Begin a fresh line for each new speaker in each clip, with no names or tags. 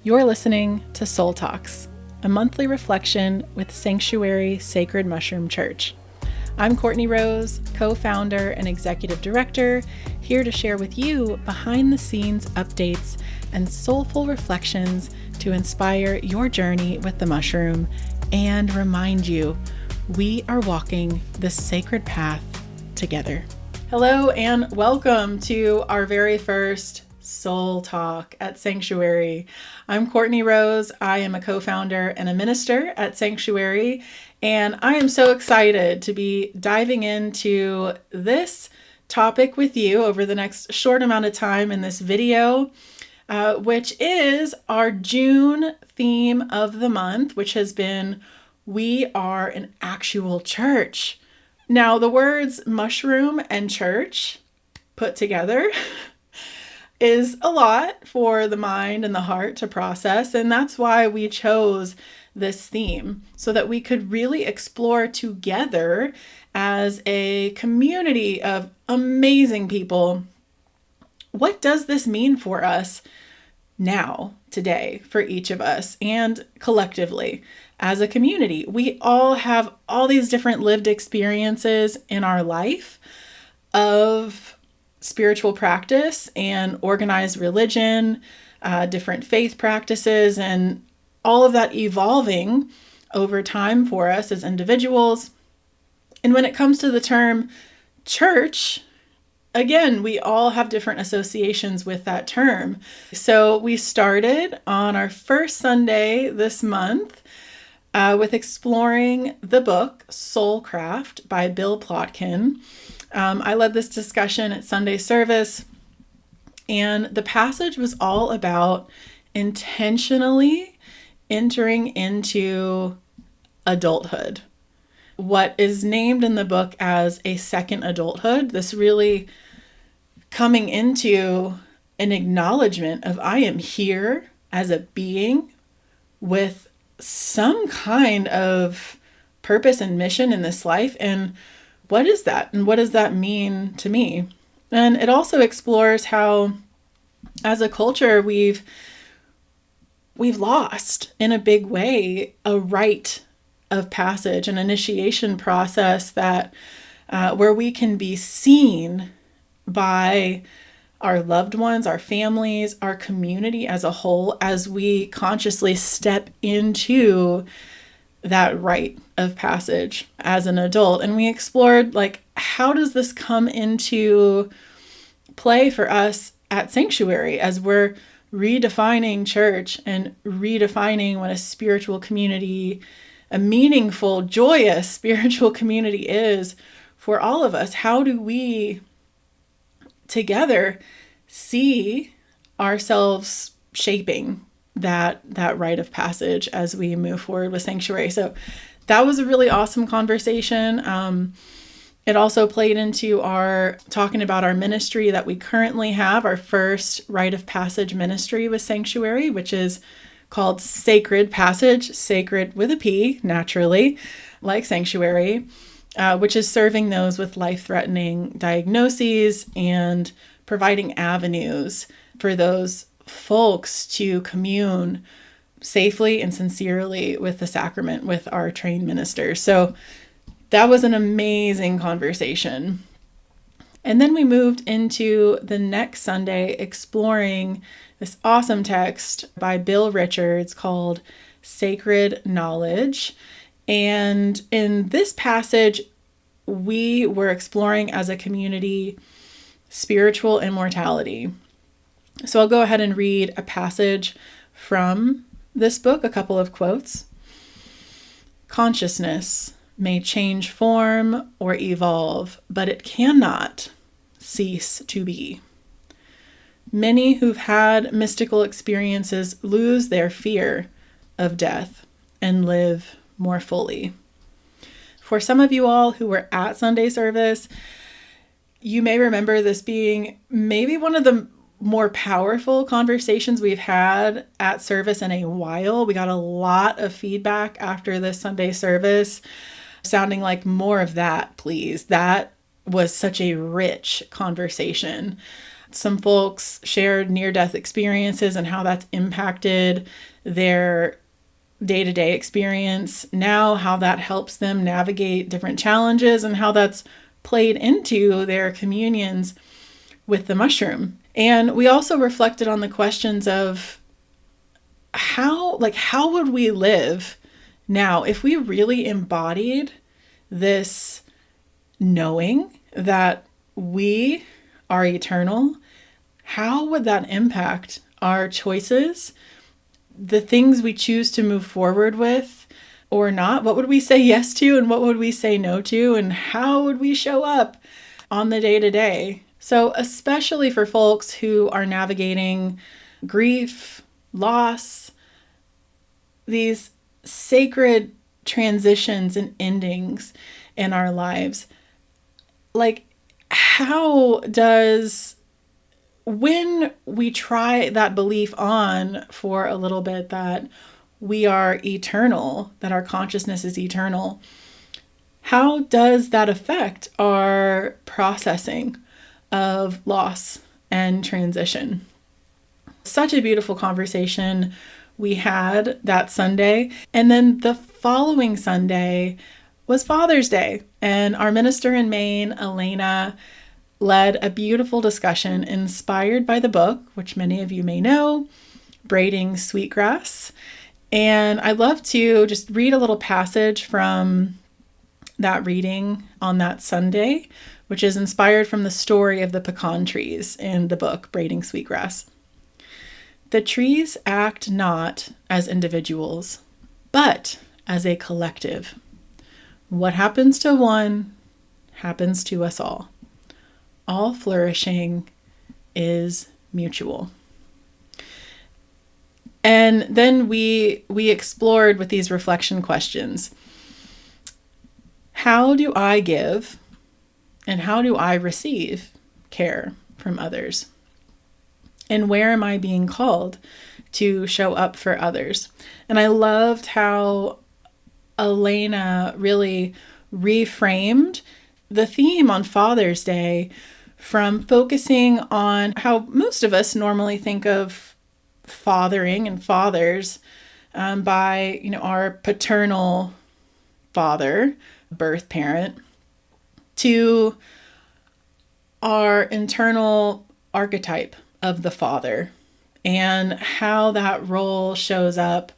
You're listening to Soul Talks, a monthly reflection with Psanctuary Sacred Mushroom Church. I'm Courtney Rose, co-founder and executive director, here to share with you behind-the-scenes updates and soulful reflections to inspire your journey with the mushroom and remind you we are walking the sacred path together. Hello and welcome to our very first Soul Talk at Psanctuary. I'm Courtney Rose. I am a co-founder and a minister at Psanctuary, and I am so excited to be diving into this topic with you over the next short amount of time in this video, which is our June theme of the month, which has been We Are an Actual Church. Now, the words mushroom and church put together is a lot for the mind and the heart to process. And that's why we chose this theme, so that we could really explore together as a community of amazing people. What does this mean for us now, today, for each of us and collectively as a community? We all have all these different lived experiences in our life of spiritual practice and organized religion, different faith practices, and all of that evolving over time for us as individuals. And when it comes to the term church, again, we all have different associations with that term. So we started on our first Sunday this month with exploring the book Soulcraft by Bill Plotkin. I led this discussion at Sunday service, and the passage was all about intentionally entering into adulthood, what is named in the book as a second adulthood. This really coming into an acknowledgement of I am here as a being with some kind of purpose and mission in this life, and what is that? And what does that mean to me? And it also explores how, as a culture, we've lost, in a big way, a rite of passage, an initiation process that where we can be seen by our loved ones, our families, our community as a whole, as we consciously step into that rite of passage as an adult. And we explored, how does this come into play for us at Psanctuary as we're redefining church and redefining what a spiritual community, a meaningful, joyous spiritual community is for all of us. How do we together see ourselves shaping that rite of passage as we move forward with Psanctuary? So that was a really awesome conversation. It also played into our talking about our ministry that we currently have, our first rite of passage ministry with Psanctuary, which is called Psacred Passage, sacred with a P, naturally, like Psanctuary, which is serving those with life-threatening diagnoses and providing avenues for those folks to commune safely and sincerely with the sacrament with our trained ministers. So that was an amazing conversation. And then we moved into the next Sunday exploring this awesome text by Bill Richards called Sacred Knowledge. And in this passage, we were exploring as a community spiritual immortality. So I'll go ahead and read a passage from this book, a couple of quotes. Consciousness may change form or evolve, but it cannot cease to be. Many who've had mystical experiences lose their fear of death and live more fully. For some of you all who were at Sunday service, you may remember this being maybe one of the more powerful conversations we've had at service in a while. We got a lot of feedback after this Sunday service, sounding like more of that, please. That was such a rich conversation. Some folks shared near-death experiences and how that's impacted their day-to-day experience. Now, how that helps them navigate different challenges and how that's played into their communions with the mushroom. And we also reflected on the questions of how would we live now if we really embodied this knowing that we are eternal? How would that impact our choices, the things we choose to move forward with or not? What would we say yes to and what would we say no to? And how would we show up on the day-to-day? So especially for folks who are navigating grief, loss, these sacred transitions and endings in our lives, like how does, when we try that belief on for a little bit that we are eternal, that our consciousness is eternal, how does that affect our processing of loss and transition? Such a beautiful conversation we had that Sunday. And then the following Sunday was Father's Day. And our minister in Maine, Elena, led a beautiful discussion inspired by the book, which many of you may know, Braiding Sweetgrass. And I'd love to just read a little passage from that reading on that Sunday, which is inspired from the story of the pecan trees in the book, Braiding Sweetgrass. The trees act not as individuals, but as a collective. What happens to one happens to us all. All flourishing is mutual. And then we explored with these reflection questions. How do I give and how do I receive care from others? And where am I being called to show up for others? And I loved how Elena really reframed the theme on Father's Day from focusing on how most of us normally think of fathering and fathers by, our paternal father, birth parent, to our internal archetype of the father and how that role shows up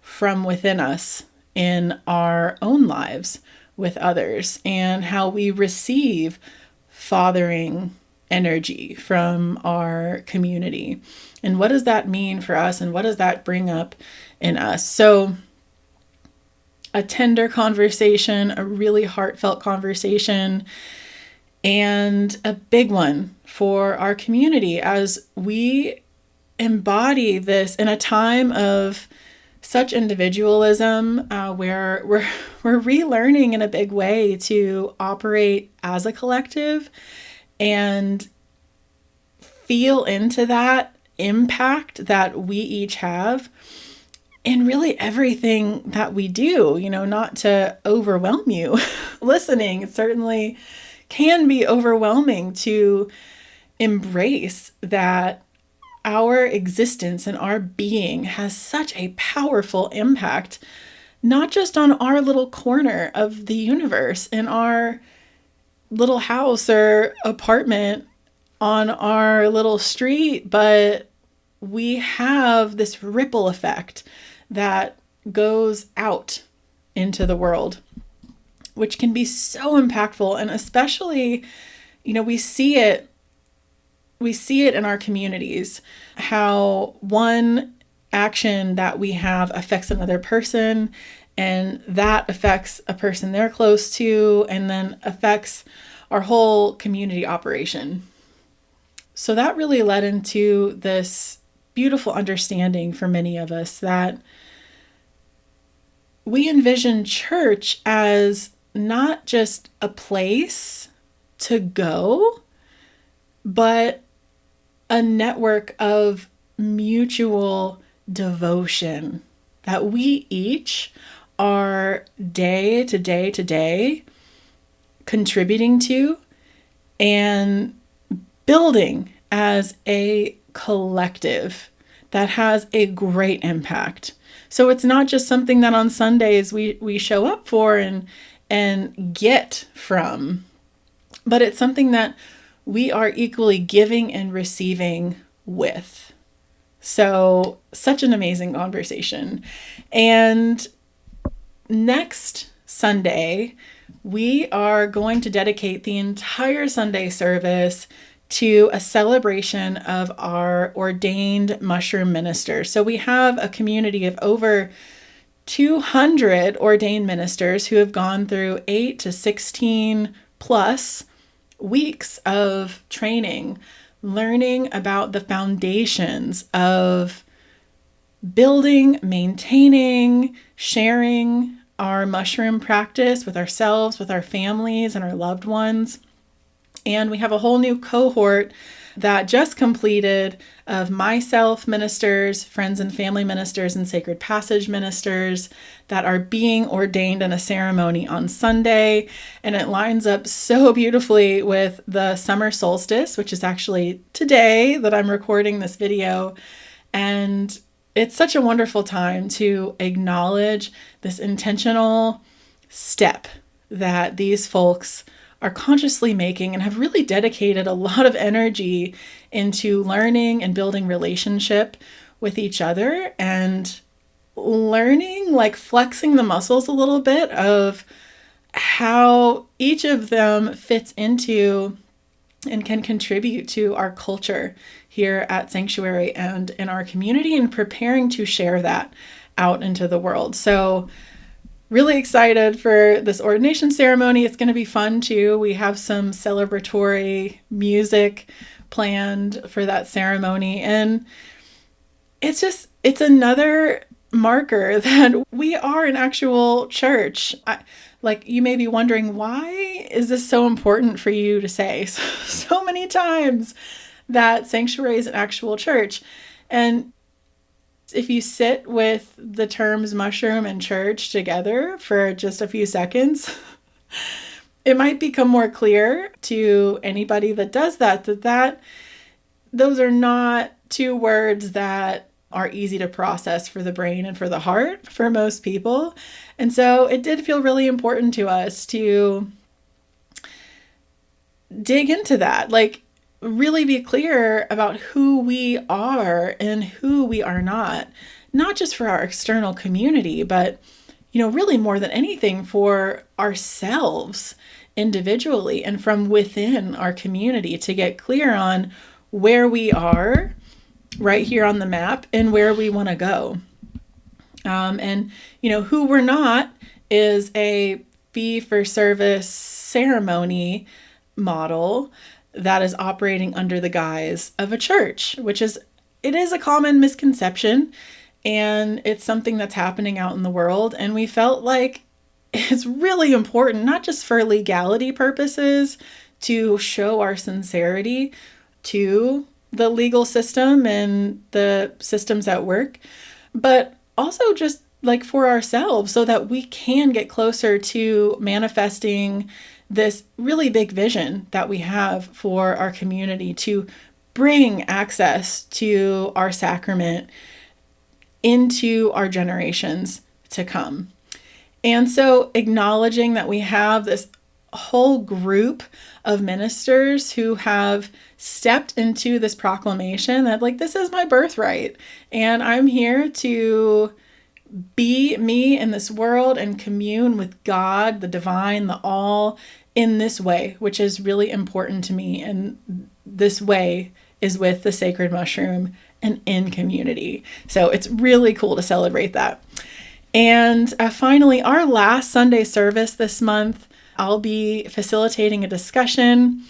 from within us in our own lives with others and how we receive fathering energy from our community. And what does that mean for us and what does that bring up in us? So a tender conversation, a really heartfelt conversation, and a big one for our community as we embody this in a time of such individualism, where we're relearning in a big way to operate as a collective and feel into that impact that we each have in really everything that we do, not to overwhelm you. Listening certainly can be overwhelming to embrace that our existence and our being has such a powerful impact, not just on our little corner of the universe, in our little house or apartment on our little street, but we have this ripple effect that goes out into the world, which can be so impactful. And especially, we see it in our communities, how one action that we have affects another person, and that affects a person they're close to, and then affects our whole community operation. So that really led into this beautiful understanding for many of us that we envision church as not just a place to go, but a network of mutual devotion that we each are day to day contributing to and building as a collective that has a great impact. So it's not just something that on Sundays we show up for and get from, but it's something that we are equally giving and receiving with. So such an amazing conversation. And next Sunday, we are going to dedicate the entire Sunday service to a celebration of our ordained mushroom ministers. So we have a community of over 200 ordained ministers who have gone through 8 to 16 plus weeks of training, learning about the foundations of building, maintaining, sharing our mushroom practice with ourselves, with our families, and our loved ones. And we have a whole new cohort that just completed of myself ministers, friends and family ministers, and Sacred Passage ministers that are being ordained in a ceremony on Sunday. And it lines up so beautifully with the Summer Solstice, which is actually today that I'm recording this video. And it's such a wonderful time to acknowledge this intentional step that these folks are consciously making and have really dedicated a lot of energy into learning and building relationship with each other and learning, like flexing the muscles a little bit of how each of them fits into and can contribute to our culture here at Psanctuary and in our community, and preparing to share that out into the world. So really excited for this ordination ceremony. It's going to be fun too. We have some celebratory music planned for that ceremony. And it's another marker that we are an actual church. Like, you may be wondering, why is this so important for you to say so many times that Psanctuary is an actual church? And if you sit with the terms mushroom and church together for just a few seconds, it might become more clear to anybody that does that those are not two words that are easy to process for the brain and for the heart for most people. And so it did feel really important to us to dig into that, like really be clear about who we are and who we are not just for our external community, but, really more than anything for ourselves individually and from within our community, to get clear on where we are right here on the map and where we want to go. And who we're not is a fee-for-service ceremony model that is operating under the guise of a church, it is a common misconception, and it's something that's happening out in the world. And we felt like it's really important, not just for legality purposes, to show our sincerity to the legal system and the systems at work, but also just like for ourselves, so that we can get closer to manifesting this really big vision that we have for our community to bring access to our sacrament into our generations to come. And so acknowledging that we have this whole group of ministers who have stepped into this proclamation that, like, this is my birthright and I'm here to be me in this world and commune with God, the divine, the all, in this way, which is really important to me. And this way is with the sacred mushroom and in community. So it's really cool to celebrate that. And finally, our last Sunday service this month, I'll be facilitating a discussion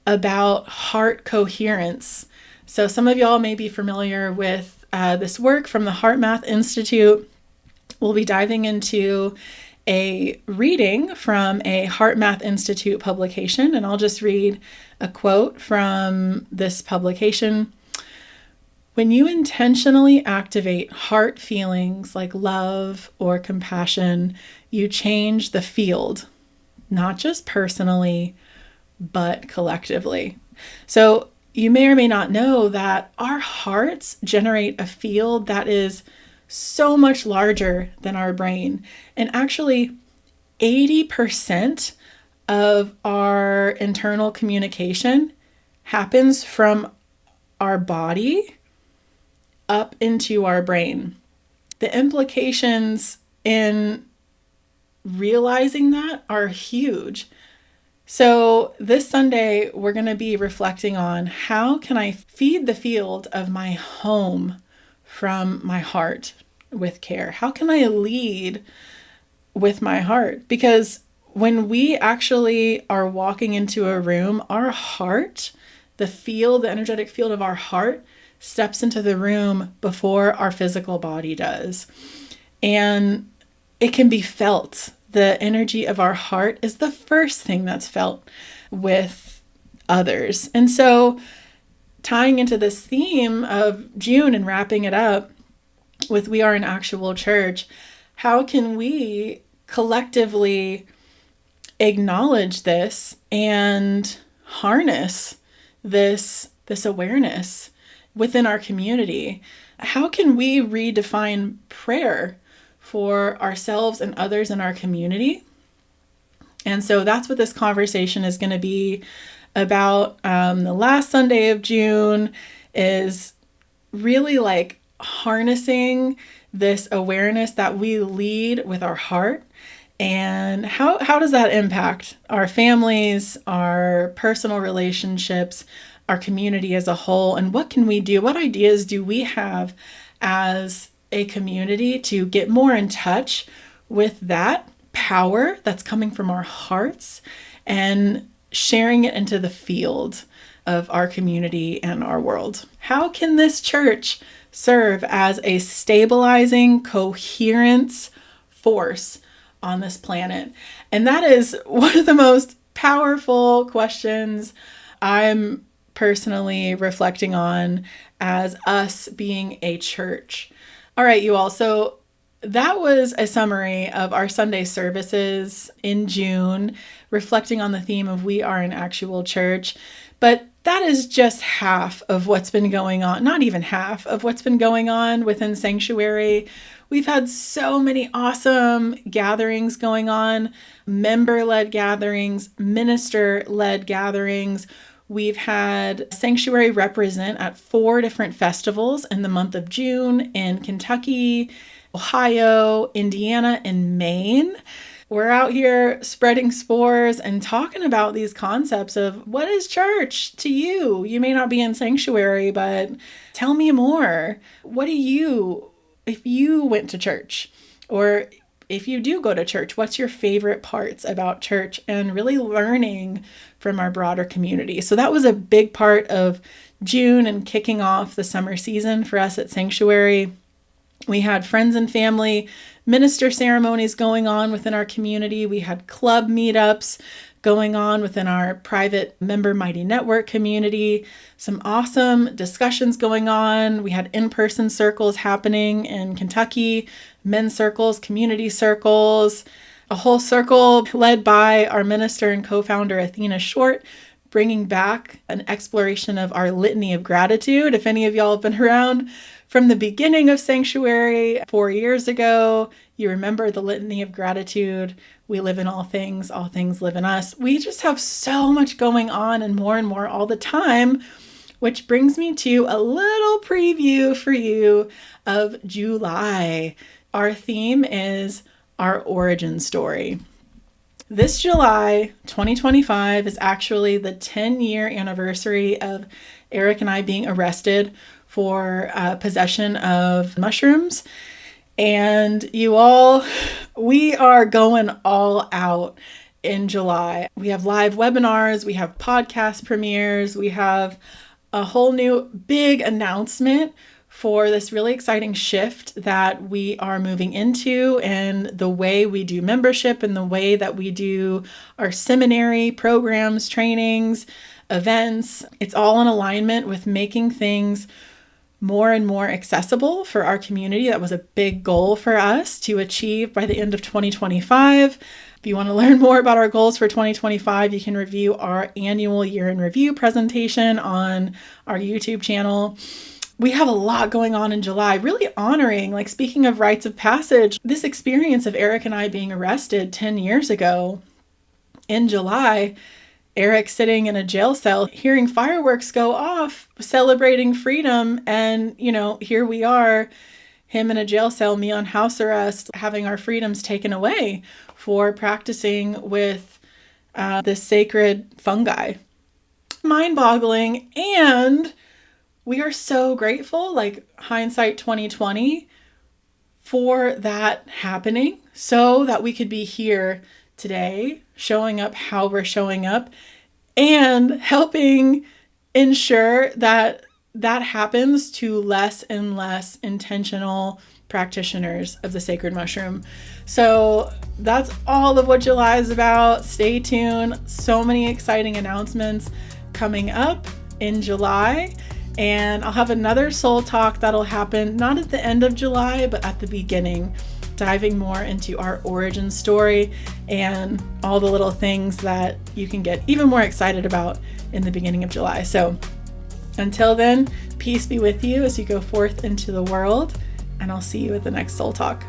about heart coherence. So some of y'all may be familiar with this work from the Heart Math Institute. We'll be diving into a reading from a Heart Math Institute publication, and I'll just read a quote from this publication. When you intentionally activate heart feelings like love or compassion, you change the field, not just personally, but collectively. So you may or may not know that our hearts generate a field that is so much larger than our brain. And actually, 80% of our internal communication happens from our body up into our brain. The implications in realizing that are huge. So this Sunday, we're going to be reflecting on how can I feed the field of my home from my heart with care? How can I lead with my heart? Because when we actually are walking into a room, our heart, the energetic field of our heart, steps into the room before our physical body does. And it can be felt. The energy of our heart is the first thing that's felt with others. And so, tying into this theme of June and wrapping it up with We Are an Actual Church, how can we collectively acknowledge this and harness this awareness within our community? How can we redefine prayer for ourselves and others in our community? And so that's what this conversation is going to be about. The last Sunday of June is really like harnessing this awareness that we lead with our heart. And how does that impact our families, our personal relationships, our community as a whole? And what can we do? What ideas do we have as a community to get more in touch with that power that's coming from our hearts and sharing it into the field of our community and our world? How can this church serve as a stabilizing coherence force on this planet? And that is one of the most powerful questions I'm personally reflecting on as us being a church. All right, you all. So that was a summary of our Sunday services in June, reflecting on the theme of We Are an Actual Church. But that is just half of what's been going on, not even half of what's been going on within Psanctuary. We've had so many awesome gatherings going on, member-led gatherings, minister-led gatherings. We've had Psanctuary represent at 4 different festivals in the month of June in Kentucky, Ohio, Indiana, and Maine. We're out here spreading spores and talking about these concepts of what is church to you? You may not be in Psanctuary, but tell me more. What do you, if you went to church, or if you do go to church, what's your favorite parts about church? And really learning from our broader community. So that was a big part of June and kicking off the summer season for us at Psanctuary. We had friends and family minister ceremonies going on within our community. We had club meetups going on within our private member Mighty Network community. Some awesome discussions going on. We had in-person circles happening in Kentucky, men's circles, community circles, a whole circle led by our minister and co-founder Athena Short, bringing back an exploration of our litany of gratitude. If any of y'all have been around from the beginning of Psanctuary 4 years ago, you remember the litany of gratitude. We live in all things live in us. We just have so much going on and more all the time, which brings me to a little preview for you of July. Our theme is our origin story. This July 2025 is actually the 10-year anniversary of Eric and I being arrested for possession of mushrooms. And you all, we are going all out in July. We have live webinars, we have podcast premieres, we have a whole new big announcement for this really exciting shift that we are moving into, and the way we do membership and the way that we do our seminary programs, trainings, events. It's all in alignment with making things more and more accessible for our community. That was a big goal for us to achieve by the end of 2025. If you want to learn more about our goals for 2025, you can review our annual year in review presentation on our YouTube channel. We have a lot going on in July, really honoring, like speaking of rites of passage, this experience of Eric and I being arrested 10 years ago in July. Eric sitting in a jail cell, hearing fireworks go off, celebrating freedom. And, here we are, him in a jail cell, me on house arrest, having our freedoms taken away for practicing with this sacred fungi. Mind-boggling. And we are so grateful, like hindsight 2020, for that happening so that we could be here today, showing up how we're showing up and helping ensure that that happens to less and less intentional practitioners of the sacred mushroom. So that's all of what July is about. Stay tuned. So many exciting announcements coming up in July. And I'll have another soul talk that'll happen not at the end of July, but at the beginning, diving more into our origin story and all the little things that you can get even more excited about in the beginning of July. So until then, peace be with you as you go forth into the world, and I'll see you at the next Soul Talk.